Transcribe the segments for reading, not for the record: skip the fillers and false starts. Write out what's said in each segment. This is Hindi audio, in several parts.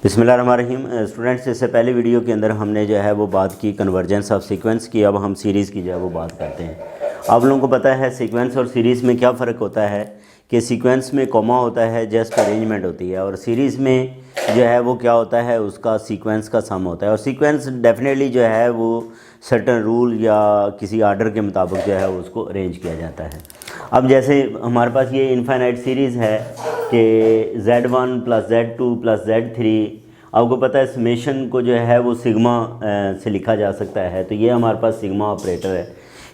बिस्मिल्लाहिर्रहमानिर्रहीम। स्टूडेंट्स, इससे पहले वीडियो के अंदर हमने जो है वो बात की कन्वर्जेंस ऑफ सीक्वेंस की। अब हम सीरीज़ की जो है वो बात करते हैं। आप लोगों को पता है सीक्वेंस और सीरीज़ में क्या फ़र्क होता है कि सीक्वेंस में कॉमा होता है, जस्ट अरेंजमेंट होती है, और सीरीज़ में जो है वो क्या होता है, उसका सीक्वेंस का सम होता है। और सीक्वेंस डेफिनेटली जो है वो सर्टन रूल या किसी आर्डर के मुताबिक जो है उसको अरेंज किया जाता है। अब जैसे हमारे पास ये इनफाइनाइट सीरीज़ है कि Z1 + Z2 + Z3, आपको पता है समेशन को जो है वो सिग्मा से लिखा जा सकता है। तो ये हमारे पास सिग्मा ऑपरेटर है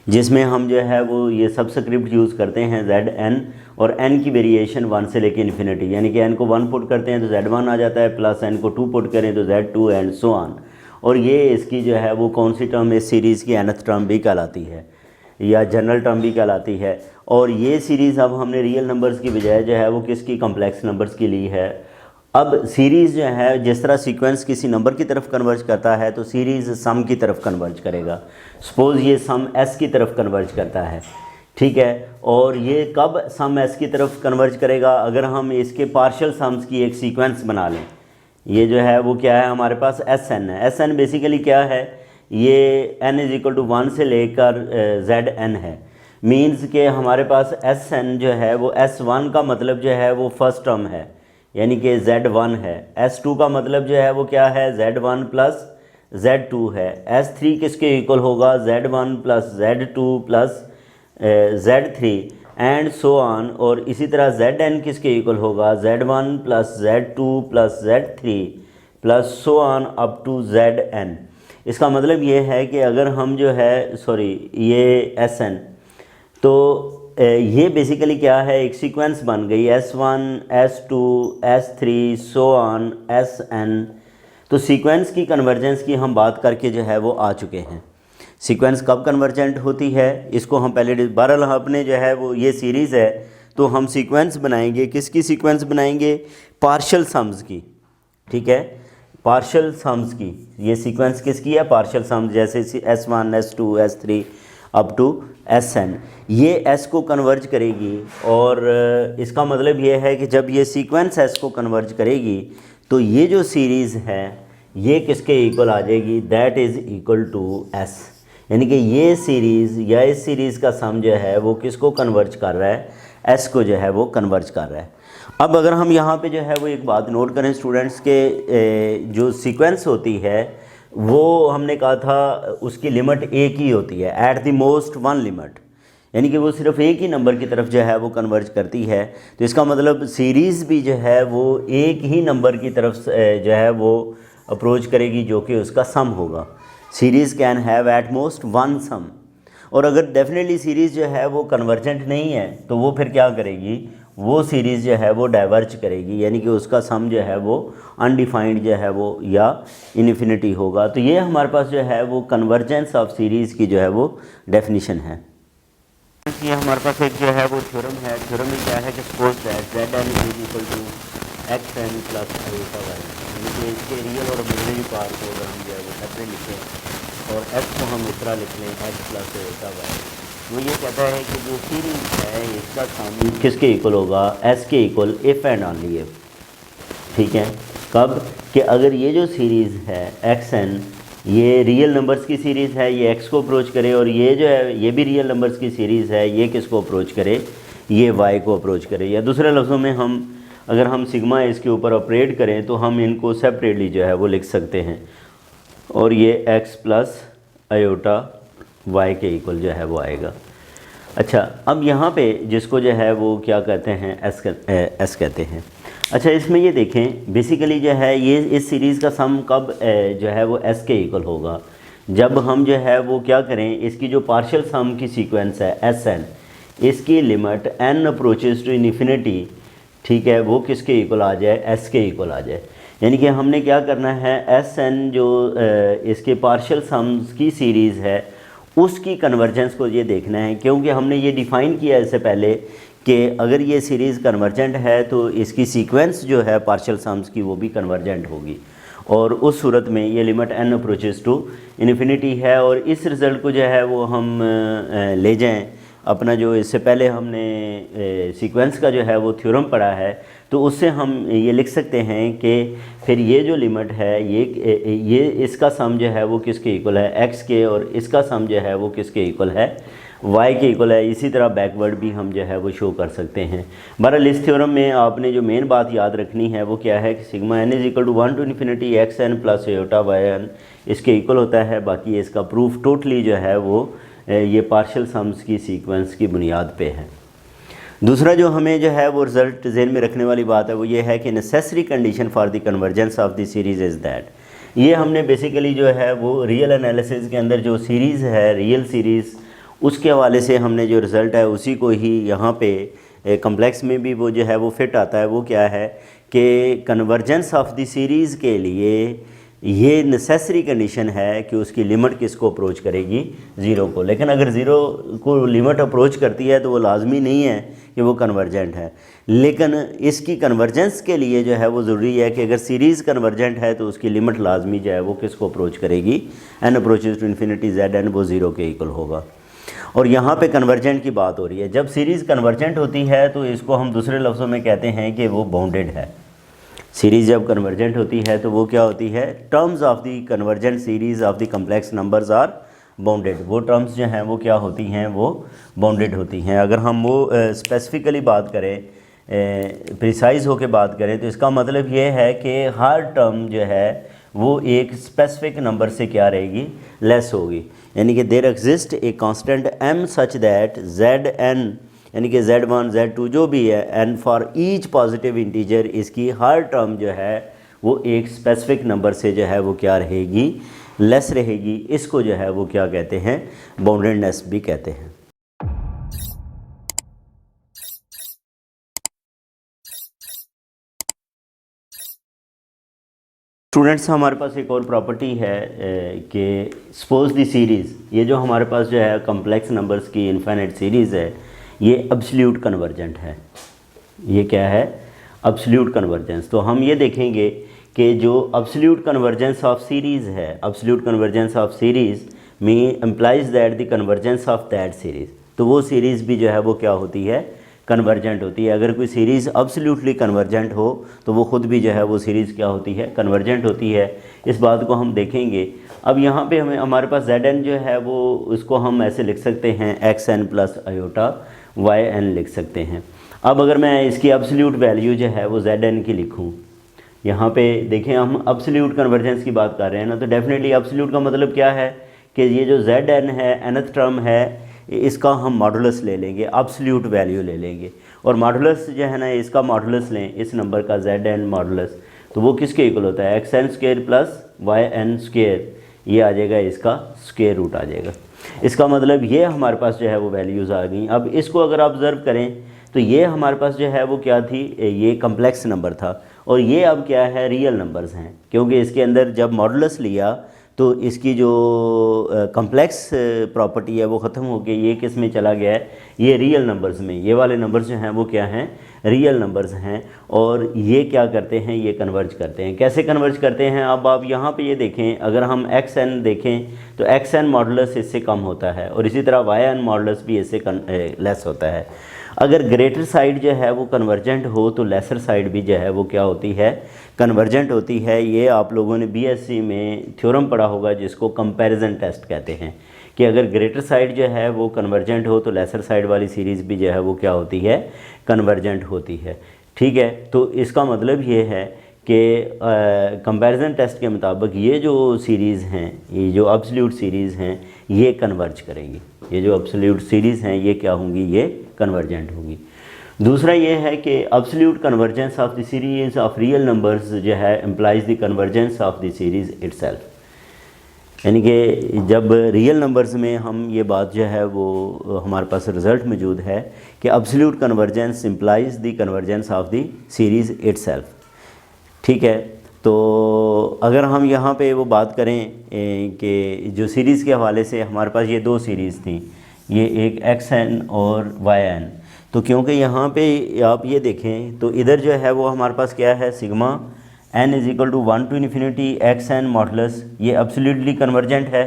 जिसमें हम जो है वो ये सबस्क्रिप्ट यूज़ करते हैं Zn, और n की वेरिएशन 1 से लेकर इन्फिनिटी, यानी कि n को 1 पुट करते हैं तो Z1 आ जाता है, प्लस n को 2 पुट करें तो Z2 एंड सो ऑन। और ये इसकी जो है वो कौन सी टर्म इस सीरीज़ की nth टर्म भी कहलाती है या जनरल टर्म भी कहलाती है। और ये सीरीज़ अब हमने रियल नंबर्स की बजाय जो है वो किसकी, कम्प्लेक्स नंबर्स की ली है। अब सीरीज़ जो है जिस तरह सीक्वेंस किसी नंबर की तरफ कन्वर्ज करता है तो सीरीज़ सम की तरफ कन्वर्ज करेगा। सपोज़ ये सम s की तरफ कन्वर्ज करता है, ठीक है। और ये कब सम s की तरफ कन्वर्ज करेगा, अगर हम इसके पार्शियल सम्स की एक सीक्वेंस बना लें। ये जो है वो क्या है, हमारे पास Sn है। Sn बेसिकली क्या है, ये n = 1 से लेकर Zn है। मीन्स के हमारे पास Sn जो है वो S1 का मतलब जो है वो फर्स्ट टर्म है, यानी कि Z1 है। S2 का मतलब जो है वो क्या है, Z1 + Z2 है। S3 किसके इक्वल होगा, Z1 + Z2 + Z3 and so on. और इसी तरह Zn किसके इक्वल होगा, Z1 + Z2 + Z3 + so on up to Zn। इसका मतलब ये है कि अगर हम जो है ये Sn, तो ये बेसिकली क्या है, एक सीक्वेंस बन गई S1 S2 S3 so on Sn। तो सीक्वेंस की कन्वर्जेंस की हम बात करके जो है वो आ चुके हैं। सीक्वेंस कब कन्वर्जेंट होती है इसको हम पहले, बहरहाल अपने जो है वो ये सीरीज़ है तो हम सीक्वेंस बनाएंगे। किसकी सीक्वेंस बनाएंगे, पार्शियल सम्स की, ठीक है, पार्शियल सम्स की। ये सीक्वेंस किसकी है, पार्शियल सम्स, जैसे S1 S2 S3 up to Sn। ये S को कन्वर्ज करेगी, और इसका मतलब ये है कि जब ये सीक्वेंस S को कन्वर्ज करेगी तो ये जो सीरीज़ है ये किसके इक्वल आ जाएगी, that is equal to S। यानी कि ये सीरीज़ या इस सीरीज़ का सम जो है वो किसको कन्वर्ज कर रहा है, S को जो है वो कन्वर्ज कर रहा है। अब अगर हम यहाँ पे जो है वो एक बात नोट करें स्टूडेंट्स के, जो सीक्वेंस होती है वो हमने कहा था उसकी लिमिट एक ही होती है, एट द मोस्ट 1 लिमिट, यानी कि वो सिर्फ एक ही नंबर की तरफ जो है वो कन्वर्ज करती है। तो इसका मतलब सीरीज़ भी जो है वो एक ही नंबर की तरफ जो है वो अप्रोच करेगी जो कि उसका सम होगा। Series can have at most 1 सम। और अगर डेफिनेटली सीरीज़ जो है वो कन्वर्जेंट नहीं है तो वो फिर क्या करेगी, वो सीरीज़ जो है वो डाइवर्ज करेगी, यानी कि उसका सम जो है वो अनडिफाइंड जो है वो या इन्फिनिटी होगा। तो ये हमारे पास जो है वो कन्वर्जेंस ऑफ सीरीज़ की जो है वो डेफिनेशन है। ये हमारे पास एक जो है वो थ्योरम है। थ्योरम में क्या है कि suppose that Zn = xn + iota y, यानी कि इसके रियल और इमेजिनरी पार्ट को अगर हम जो है वो सेपरेट लिखें और x को हम इस तरह लिख लें x + iota y, वो ये कहता है कि जो सीरीज़ है इसका सम किसके इक्वल होगा, S के equal if and only if, ठीक है। कब कि अगर ये जो सीरीज़ है xn, ये रियल नंबर्स की सीरीज़ है, ये x को अप्रोच करे, और ये जो है ये भी रियल नंबर्स की सीरीज़ है, ये किसको अप्रोच करे, ये y को अप्रोच करे। या दूसरे लफ्ज़ों में हम अगर हम सिग्मा इसके ऊपर ऑपरेट करें तो हम इनको सेपरेटली जो है वो लिख सकते हैं, और ये x + iota y के इक्वल जो है वो आएगा। अच्छा, अब यहाँ पे जिसको जो है वो क्या कहते हैं, S कहते हैं। अच्छा, इसमें ये देखें बेसिकली जो है ये इस सीरीज़ का सम कब जो है वो S के इक्वल होगा, जब हम जो है वो क्या करें, इसकी जो पार्शियल सम की सीक्वेंस है Sn, इसकी limit n approaches to infinity, ठीक है, वो किसके इक्वल आ जाए, S के इक्वल आ जाए। यानी कि हमने क्या करना है, Sn जो इसके पार्शियल सम्स की सीरीज़ है उसकी कन्वर्जेंस को ये देखना है, क्योंकि हमने ये डिफ़ाइन किया इससे पहले कि अगर ये सीरीज़ कन्वर्जेंट है तो इसकी सीक्वेंस जो है पार्शियल सम्स की वो भी कन्वर्जेंट होगी, और उस सूरत में ये limit n approaches to infinity है। और इस रिज़ल्ट को जो है वो हम ले जाएं अपना, जो इससे पहले हमने सीक्वेंस का जो है वो थ्योरम पढ़ा है, तो उससे हम ये लिख सकते हैं कि फिर ये जो लिमिट है ये इसका सम जो है वो किसके इक्वल है, x के, और इसका सम जो है वो किसके इक्वल है, y के इक्वल है। इसी तरह बैकवर्ड भी हम जो है वो शो कर सकते हैं। बहरहाल इस थ्योरम में आपने जो मेन बात याद रखनी है वो क्या है कि sigma n is equal to 1 to infinity X N plus iota Y N इसके इक्वल होता है। बाकी इसका प्रूफ टोटली जो है वो ये पार्शियल सम्स की सीक्वेंस की बुनियाद पे है। दूसरा जो हमें जो है वो रिज़ल्ट ज़हन में रखने वाली बात है वो ये है कि necessary condition for the convergence of the series is that, ये हमने बेसिकली जो है वो रियल एनालिसिस के अंदर जो सीरीज़ है, रियल सीरीज़, उसके हवाले से हमने जो रिज़ल्ट है उसी को ही यहाँ पे कम्प्लेक्स में भी वो जो है वो फिट आता है। वो क्या है कि कन्वर्जेंस ऑफ द सीरीज़ के लिए ये नेसेसरी कंडीशन है कि उसकी लिमिट किसको अप्रोच करेगी, ज़ीरो को। लेकिन अगर ज़ीरो को लिमिट अप्रोच करती है तो वो लाजमी नहीं है कि वो कन्वर्जेंट है, लेकिन इसकी कन्वर्जेंस के लिए जो है वो ज़रूरी है कि अगर सीरीज़ कन्वर्जेंट है तो उसकी लिमिट लाजमी जो है वो किसको अप्रोच करेगी, N approaches to infinity Z N, वो ज़ीरो के इक्वल होगा। और यहाँ पे कन्वर्जेंट की बात हो रही है। जब सीरीज़ कन्वर्जेंट होती है तो इसको हम दूसरे लफ्ज़ों में कहते हैं कि वो बाउंडेड है। सीरीज़ जब कन्वर्जेंट होती है तो वो क्या होती है, terms of the convergent series of the complex numbers are bounded. वो टर्म्स जो हैं वो क्या होती हैं, वो बाउंडेड होती हैं। अगर हम वो स्पेसिफ़िकली बात करें, प्रिसाइज़ होकर बात करें, तो इसका मतलब ये है कि हर टर्म जो है वो एक स्पेसिफिक नंबर से क्या रहेगी, लेस होगी। यानी कि there exist a constant m such that zn, यानी कि z1 z2 जो भी है, n for each positive integer, इसकी हर टर्म जो है वो एक स्पेसिफिक नंबर से जो है वो क्या रहेगी, लेस रहेगी। इसको जो है वो क्या कहते हैं, बाउंडेडनेस भी कहते हैं। स्टूडेंट्स, हमारे पास एक और प्रॉपर्टी है कि सपोज दी सीरीज़, ये जो हमारे पास जो है कम्प्लेक्स नंबर्स की इनफाइनाइट सीरीज़ है, ये एब्सोल्यूट कन्वर्जेंट है। ये क्या है, एब्सोल्यूट कन्वर्जेंस। तो हम ये देखेंगे कि जो एब्सोल्यूट कन्वर्जेंस ऑफ सीरीज़ है, एब्सोल्यूट कन्वर्जेंस ऑफ सीरीज़ में implies that the convergence of that series, तो वो सीरीज़ भी जो है वो क्या होती है, कन्वर्जेंट होती है। अगर कोई सीरीज़ एब्सोल्युटली कन्वर्जेंट हो तो वो ख़ुद भी जो है वो सीरीज़ क्या होती है, कन्वर्जेंट होती है। इस बात को हम देखेंगे। अब यहाँ पे हमारे पास zn जो है वो उसको हम ऐसे लिख सकते हैं xn प्लस आयोटा yn लिख सकते हैं। अब अगर मैं इसकी एब्सोल्यूट वैल्यू जो है वो zn की लिखूँ, यहाँ पे देखें हम एब्सोल्यूट कन्वर्जेंस की बात कर रहे हैं ना, तो डेफिनेटली एब्सोल्यूट का मतलब क्या है कि ये जो zn है, nth टर्म है, इसका हम मॉडुलस ले लेंगे, एब्सोल्यूट वैल्यू ले लेंगे। और मॉडुलस जो है ना, इसका मॉडुलस लें इस नंबर का zn मॉडुलस, तो वो किसके इक्वल होता है, xn square plus yn square, ये आ जाएगा, इसका स्क्वायर रूट आ जाएगा। इसका मतलब ये हमारे पास जो है वो वैल्यूज़ आ गई। अब इसको अगर ऑब्ज़र्व करें तो ये हमारे पास जो है वो क्या थी, ये कम्प्लेक्स नंबर था, और ये अब क्या है, रियल नंबर्स हैं। क्योंकि इसके अंदर जब मॉडुलस लिया तो इसकी जो कम्प्लेक्स प्रॉपर्टी है वो ख़त्म हो गई, ये किस में चला गया है, ये रियल नंबर्स में। ये वाले नंबर्स जो हैं वो क्या हैं, रियल नंबर्स हैं। और ये क्या करते हैं, ये कन्वर्ज करते हैं। कैसे कन्वर्ज करते हैं, अब आप यहाँ पे ये देखें, अगर हम xn देखें तो xn मॉडुलस इससे कम होता है, और इसी तरह yn मॉडुलस भी इससे लेस होता है। अगर ग्रेटर साइड जो है वो कन्वर्जेंट हो तो लेसर साइड भी जो है वो क्या होती है, कन्वर्जेंट होती है। ये आप लोगों ने बीएससी में थ्योरम पढ़ा होगा जिसको कंपैरिजन टेस्ट कहते हैं, कि अगर ग्रेटर साइड जो है वो कन्वर्जेंट हो तो लेसर साइड वाली सीरीज़ भी जो है वो क्या होती है, कन्वर्जेंट होती है। ठीक है, तो इसका मतलब ये है कि कंपैरिजन टेस्ट के मुताबिक ये जो सीरीज़ हैं, ये जो एब्सोल्यूट सीरीज़ हैं, ये कन्वर्ज करेंगी। ये जो एब्सोल्यूट सीरीज़ हैं ये क्या होंगी, ये कन्वर्जेंट होंगी। दूसरा ये है कि absolute convergence of the series of real numbers जो है implies the convergence of the series itself. यानी कि जब रियल नंबर्स में हम ये बात जो है वो हमारे पास रिज़ल्ट मौजूद है कि absolute convergence implies the convergence of the series itself. ठीक है, तो अगर हम यहाँ पे वो बात करें कि जो सीरीज़ के हवाले से हमारे पास ये दो सीरीज़ थी, ये एक xn और yn, तो क्योंकि यहाँ पे आप ये देखें तो इधर जो है वो हमारे पास क्या है, sigma n is equal to 1 to infinity xn modulus, ये एब्सोल्युटली कन्वर्जेंट है।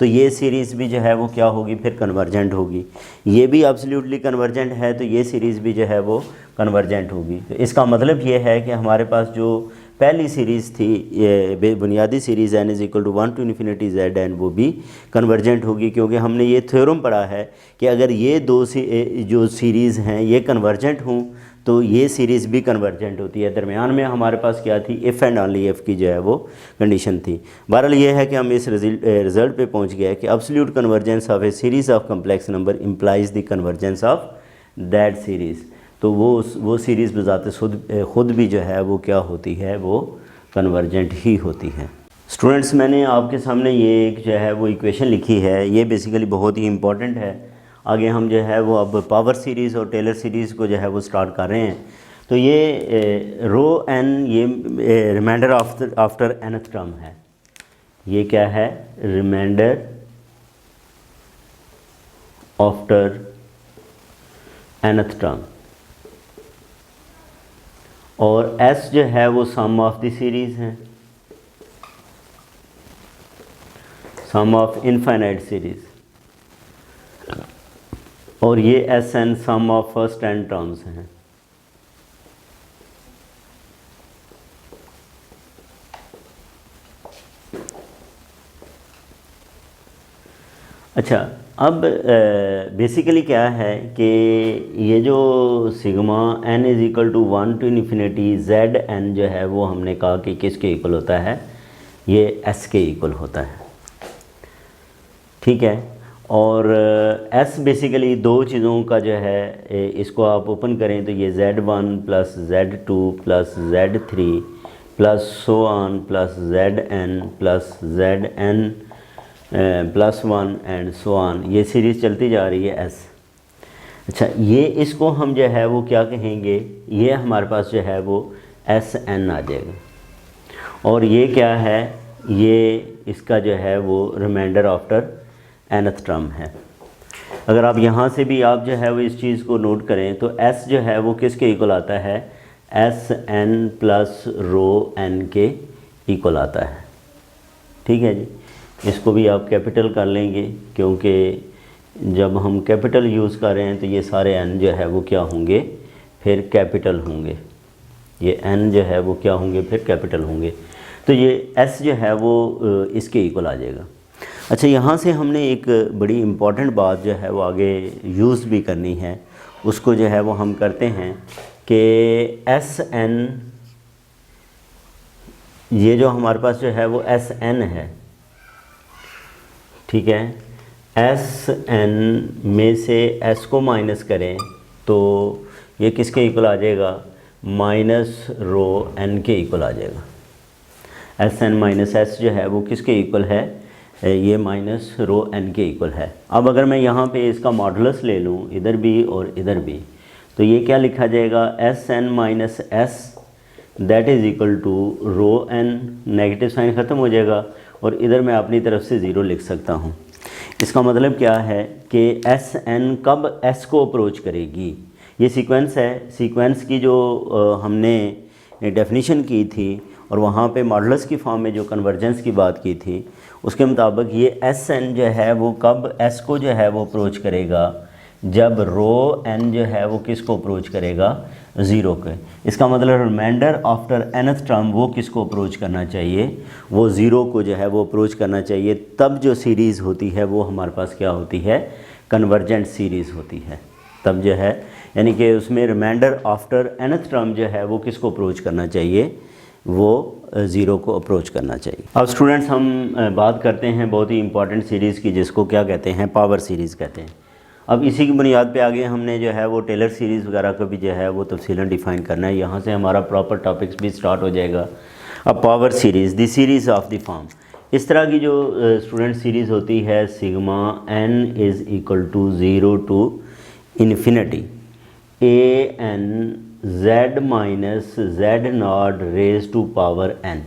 तो ये सीरीज़ भी जो है वो क्या होगी, फिर कन्वर्जेंट होगी। ये भी एब्सोल्युटली कन्वर्जेंट है तो ये सीरीज़ भी जो है वो कन्वर्जेंट होगी। तो इसका मतलब ये है कि हमारे पास जो पहली सीरीज़ थी, ये बुनियादी series n is equal to 1 to infinity z n, वो भी कन्वर्जेंट होगी, क्योंकि हमने ये थ्योरम पढ़ा है कि अगर ये दो जो सीरीज़ हैं ये कन्वर्जेंट हों तो ये सीरीज़ भी कन्वर्जेंट होती है। दरमियान में हमारे पास क्या थी, इफ़ एंड ओनली इफ़ की जो है वो कंडीशन थी। बहरहाल ये है कि हम इस रिज़ल्ट पे पहुंच गए कि absolute convergence of A series of complex number implies the convergence of that series. तो वो सीरीज़ बज़ात ख़ुद भी जो है वो क्या होती है, वो कन्वर्जेंट ही होती है। स्टूडेंट्स, मैंने आपके सामने ये एक जो है वो इक्वेशन लिखी है, ये बेसिकली बहुत ही इंपॉर्टेंट है। आगे हम जो है वो अब पावर सीरीज़ और टेलर सीरीज़ को जो है वो स्टार्ट कर रहे हैं। तो ये रो एन, ये रिमाइंडर आफ्टर nth टर्म है। ये क्या है, रिमाइंडर आफ्टर nth टर्म, और s जो है वो सम ऑफ द सीरीज़ है, सम ऑफ इनफाइनाइट सीरीज़, और ये S N sum of first n terms हैं। अच्छा, अब बेसिकली क्या है कि ये जो sigma n is equal to 1 to infinity z n जो है वो हमने कहा कि किसके इक्वल होता है, ये s के इक्वल होता है, ठीक है। और s बेसिकली दो चीज़ों का जो है, इसको आप ओपन करें तो ये z1 plus z2 plus z3 plus so on plus zn plus zn plus 1 and so on, ये सीरीज़ चलती जा रही है s। अच्छा, ये इसको हम जो है वो क्या कहेंगे, ये हमारे पास जो है वो Sn आ जाएगा, और ये क्या है, ये इसका जो है वो रिमाइंडर आफ्टर nth टर्म है। अगर आप यहाँ से भी आप जो है वो इस चीज़ को नोट करें तो s जो है वो किसके इक्वल आता है, Sn प्लस रो n के इक्वल आता है, ठीक है जी। इसको भी आप कैपिटल कर लेंगे, क्योंकि जब हम कैपिटल यूज़ कर रहे हैं तो ये सारे n जो है वो क्या होंगे, फिर कैपिटल होंगे, ये n जो है वो क्या होंगे, फिर कैपिटल होंगे। तो ये s जो है वो इसके इक्वल आ जाएगा। अच्छा, यहाँ से हमने एक बड़ी इम्पॉर्टेंट बात जो है वो आगे यूज़ भी करनी है, उसको जो है वो हम करते हैं कि Sn, ये जो हमारे पास जो है वो Sn है, ठीक है। Sn में से s को माइनस करें तो ये किसके इक्वल आ जाएगा, माइनस रो n के इक्वल आ जाएगा। Sn माइनस s जो है वो किसके इक्वल है, ये माइनस रो n के इक्वल है। अब अगर मैं यहाँ पे इसका मॉडुलस ले लूँ, इधर भी और इधर भी, तो ये क्या लिखा जाएगा, Sn minus s that is equal to rho n, negative sign ख़त्म हो जाएगा, और इधर मैं अपनी तरफ से ज़ीरो लिख सकता हूँ। इसका मतलब क्या है कि Sn कब s को अप्रोच करेगी, ये सीक्वेंस है। सीक्वेंस की जो हमने डेफिनीशन की थी और वहाँ पे मॉडुलस की फॉर्म में जो कन्वर्जेंस की बात की थी, उसके मुताबिक ये Sn जो है वो कब s को जो है वो अप्रोच करेगा, जब रो n जो है वो किसको अप्रोच करेगा, ज़ीरो के। इसका मतलब रिमाइंडर आफ्टर nth टर्म वो किसको अप्रोच करना चाहिए, वो ज़ीरो को जो है वो अप्रोच करना चाहिए। तब जो सीरीज़ होती है वो हमारे पास क्या होती है, कन्वर्जेंट सीरीज़ होती है। तब जो है यानी कि उसमें रिमाइंडर आफ्टर nth टर्म जो है वो किसको अप्रोच करना चाहिए, वो ज़ीरो को अप्रोच करना चाहिए। अब स्टूडेंट्स, हम बात करते हैं बहुत ही इंपॉर्टेंट सीरीज़ की, जिसको क्या कहते हैं, पावर सीरीज़ कहते हैं। अब इसी की बुनियाद पे आगे हमने जो है वो टेलर सीरीज़ वगैरह को भी जो है वो तफसीलन डिफ़ाइन करना है। यहाँ से हमारा प्रॉपर टॉपिक्स भी स्टार्ट हो जाएगा। अब power series, the series of the form, इस तरह की जो स्टूडेंट सीरीज़ होती है, sigma n is equal to 0 to infinity an z minus z not raise to power n,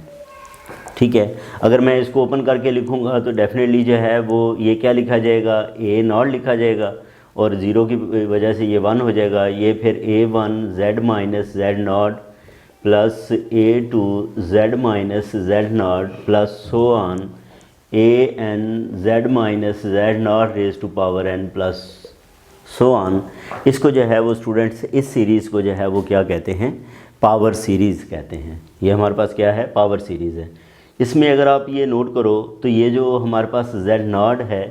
ठीक है। अगर मैं इसको ओपन करके लिखूँगा तो डेफिनेटली जो है वो ये क्या लिखा जाएगा, a नॉट लिखा जाएगा, और ज़ीरो की वजह से ये 1 हो जाएगा। ये फिर a1 z minus z naught plus a2 z minus z naught plus so on A N Z minus Z naught raise to power N plus so on, इसको जो है वो स्टूडेंट्स इस सीरीज़ को जो है वो क्या कहते हैं, पावर सीरीज़ कहते हैं। ये हमारे पास क्या है, पावर सीरीज़ है। इसमें अगर आप ये नोट करो तो ये जो हमारे पास जेड नॉट है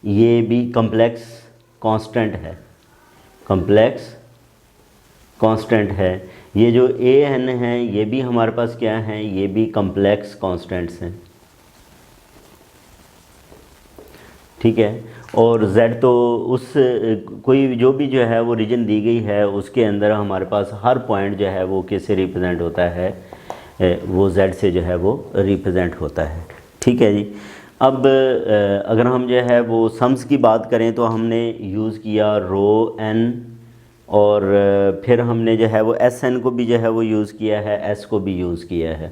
ये भी कम्प्लेक्स कांस्टेंट है, कम्प्लेक्स कांस्टेंट है। ये जो ए एन है ये भी हमारे पास क्या है, ये भी कम्प्लेक्स कांस्टेंट्स हैं, ठीक है। और z तो उस कोई जो भी जो है वो रीजन दी गई है उसके अंदर हमारे पास हर पॉइंट जो है वो किससे रिप्रेजेंट होता है, वो z से जो है वो रिप्रेजेंट होता है, ठीक है जी। अब अगर हम जो है वो सम्स की बात करें तो हमने यूज़ किया रो n, और फिर हमने जो है वो एस एन को भी जो है वो यूज़ किया है, एस को भी यूज़ किया है,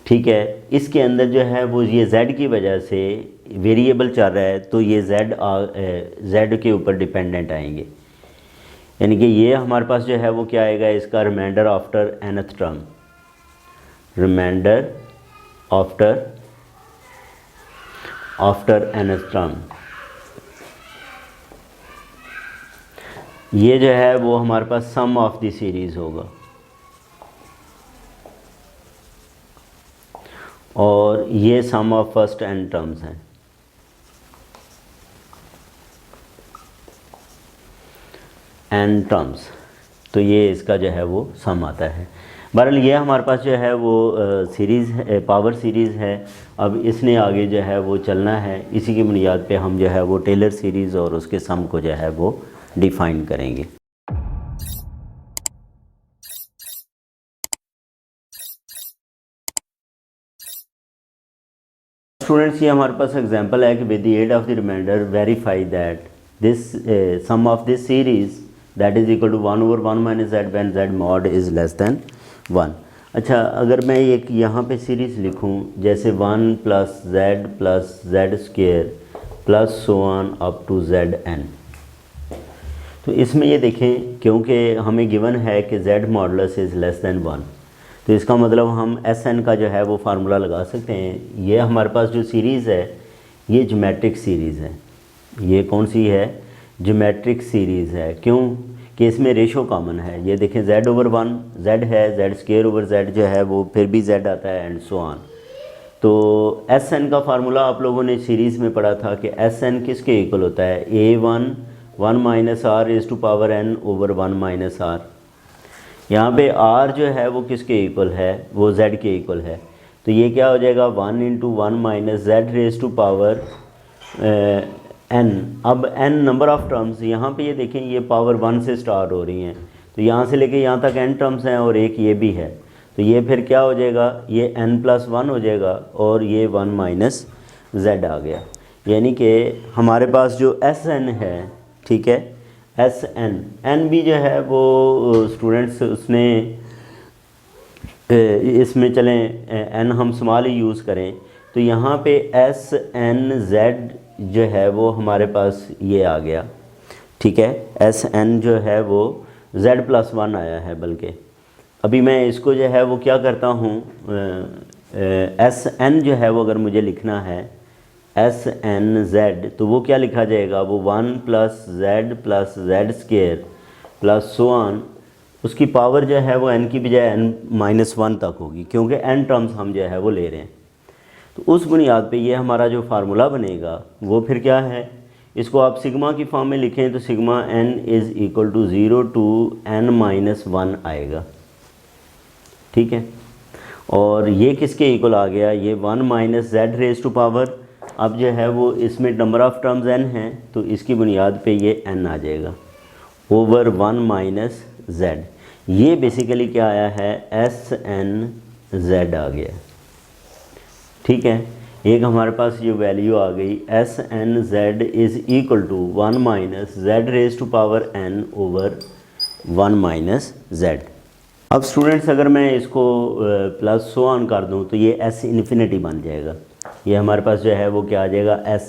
ठीक है। इसके अंदर जो है वो ये z की वजह से वेरिएबल चल रहा है तो ये z के ऊपर डिपेंडेंट आएंगे, यानी कि ये हमारे पास जो है वो क्या आएगा, इसका remainder after nth term, remainder after nth term, ये जो है वो हमारे पास सम ऑफ द सीरीज़ होगा। और ये sum of first n terms हैं, n टर्म्स, तो ये इसका जो है वो सम आता है। बहरहाल ये हमारे पास जो है वो सीरीज़ है, पावर सीरीज़ है। अब इसने आगे जो है वो चलना है, इसी की बुनियाद पे हम जो है वो टेलर सीरीज़ और उसके सम को जो है वो डिफ़ाइन करेंगे। स्टूडेंट्स ये हमारे पास एग्जांपल है कि with the aid of the remainder verify that this sum of this series that is equal to 1/1 minus Z when Z mod is less than 1। अच्छा, अगर मैं एक यहाँ पे सीरीज़ लिखूँ जैसे 1 plus Z square plus so on up to Z N, तो इसमें ये देखें क्योंकि हमें गिवन है कि z modulus is less than 1, तो इसका मतलब हम एस एन का जो है वो फार्मूला लगा सकते हैं। ये हमारे पास जो सीरीज़ है ये ज्योमेट्रिक सीरीज़ है। ये कौन सी है, ज्योमेट्रिक सीरीज़ है। क्यों कि इसमें रेशो कॉमन है। ये देखें z/1 z है, z स्क्वायर ओवर z जो है वो फिर भी z आता है एंड सो ऑन। तो एस एन का फार्मूला आप लोगों ने सीरीज़ में पढ़ा था कि एस एन किसके इक्वल होता है, a1 1 minus R raise to power n over 1 minus R. यहाँ पे r जो है वो किसके इक्वल है, वो z के इक्वल है। तो ये क्या हो जाएगा 1 into 1 minus Z raise to power n। अब n नंबर ऑफ़ टर्म्स, यहाँ पे ये देखें ये पावर 1 से स्टार्ट हो रही हैं, तो यहाँ से लेके यहाँ तक n टर्म्स हैं और एक ये भी है, तो ये फिर क्या हो जाएगा, ये n+1 हो जाएगा और ये 1 माइनस z आ गया। यानी कि हमारे पास जो एस एन है, ठीक है, एस एन भी जो है वो स्टूडेंट्स उसने इसमें चलें एन हम स्मॉल ही यूज़ करें, तो यहाँ पे एस एन जेड जो है वो हमारे पास ये आ गया, ठीक है। एस एन जो है वो z+1 आया है। बल्कि अभी मैं इसको जो है वो क्या करता हूँ, एस एन जो है वो अगर मुझे लिखना है एस एन जेड, तो वो क्या लिखा जाएगा, वो 1 plus Z square plus so on, उसकी पावर जो है वो n की बजाय n-1 तक होगी, क्योंकि n टर्म्स हम जो है वो ले रहे हैं। तो उस बुनियाद पे ये हमारा जो फार्मूला बनेगा वो फिर क्या है, इसको आप सिग्मा की फॉर्म में लिखें तो sigma n is equal to 0 to n-1 आएगा, ठीक है। और ये किसके इक्वल आ गया, ये 1 minus Z raise to power, अब जो है वो इसमें नंबर ऑफ़ टर्म्स n हैं तो इसकी बुनियाद पे ये n आ जाएगा ओवर 1 माइनस z। ये बेसिकली क्या आया है, एस एन जेड आ गया, ठीक है। एक हमारे पास ये वैल्यू आ गई S N Z is equal to 1 minus Z raise to power n over 1 minus z। अब स्टूडेंट्स अगर मैं इसको प्लस सो ऑन कर दूं तो ये s इन्फिनिटी बन जाएगा। ये हमारे पास जो है वो क्या आ जाएगा s,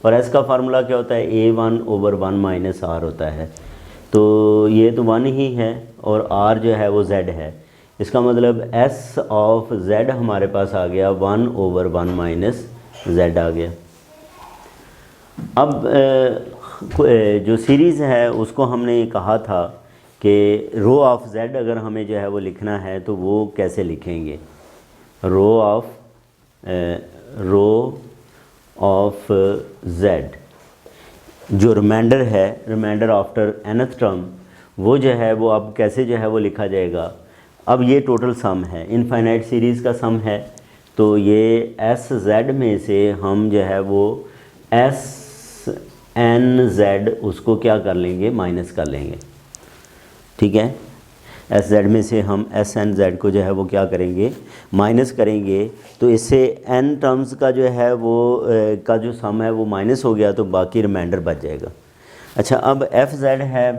और s का फार्मूला क्या होता है, a1 ओवर 1 माइनस r होता है। तो ये तो 1 ही है और r जो है वो z है, इसका मतलब s ऑफ z हमारे पास आ गया 1 ओवर 1 माइनस z आ गया। अब जो सीरीज़ है उसको हमने कहा था कि रो ऑफ z अगर हमें जो है वो लिखना है तो वो कैसे लिखेंगे। रो ऑफ z जो रिमाइंडर है, रिमाइंडर आफ्टर nth टर्म, वो जो है वो अब कैसे जो है वो लिखा जाएगा। अब ये टोटल सम है, इनफाइनाइट सीरीज़ का सम है, तो ये एस जेड में से हम जो है वो एस एन जेड उसको क्या कर लेंगे, माइनस कर लेंगे। ठीक है, एस जेड में से हम एस एन जेड को जो है वो क्या करेंगे, माइनस करेंगे। तो इससे एन टर्म्स का जो है वो का जो सम है वो माइनस हो गया, तो बाकी रिमाइंडर बच जाएगा। अच्छा, अब एफ जेड है,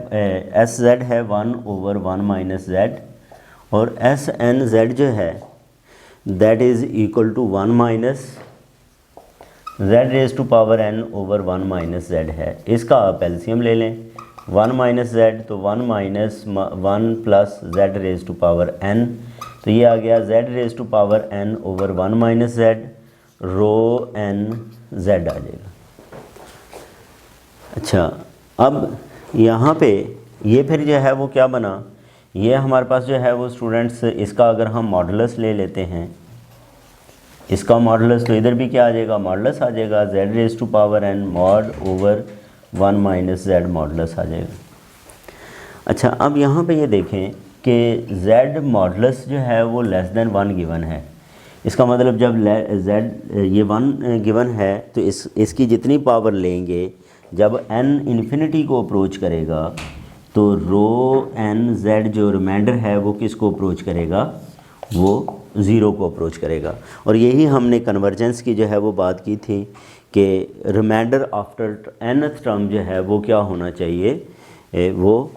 एस जेड है 1/1 माइनस जेड, और एस एन जेड जो है that is equal to 1 minus Z raise to power n over 1 minus Z है। इसका आप एलसीएम ले लें, 1 माइनस जेड तो 1 minus 1 plus z raise to power n, तो ये आ गया z raise to power n over 1 minus z, रो n जेड आ जाएगा। अच्छा, अब यहाँ पे ये फिर जो है वो क्या बना, ये हमारे पास जो है वो स्टूडेंट्स, इसका अगर हम मॉडुलस ले लेते हैं, इसका मॉडुलस, तो इधर भी क्या आ जाएगा, मॉडुलस आ जाएगा, z raise to power n mod over 1 minus z modulus आ जाएगा। अच्छा, अब यहाँ पे ये देखें कि z मॉडुलस जो है वो लेस देन 1 गिवन है। इसका मतलब जब z ये 1 गिवन है तो इसकी जितनी पावर लेंगे, जब n इन्फिनिटी को अप्रोच करेगा तो रो n z जो रिमाइंडर है वो किसको अप्रोच करेगा, वो 0 को अप्रोच करेगा। और यही हमने कन्वर्जेंस की जो है वो बात की थी कि रिमाइंडर आफ्टर nth टर्म जो है वो क्या होना चाहिए, वो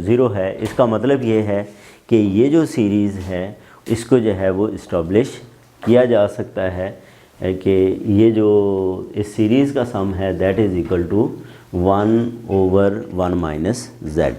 0 है। इसका मतलब ये है कि ये जो सीरीज़ है इसको जो है वो इस्टॉब्लिश किया जा सकता है कि ये जो इस सीरीज़ का सम है that is equal to 1/1 minus Z.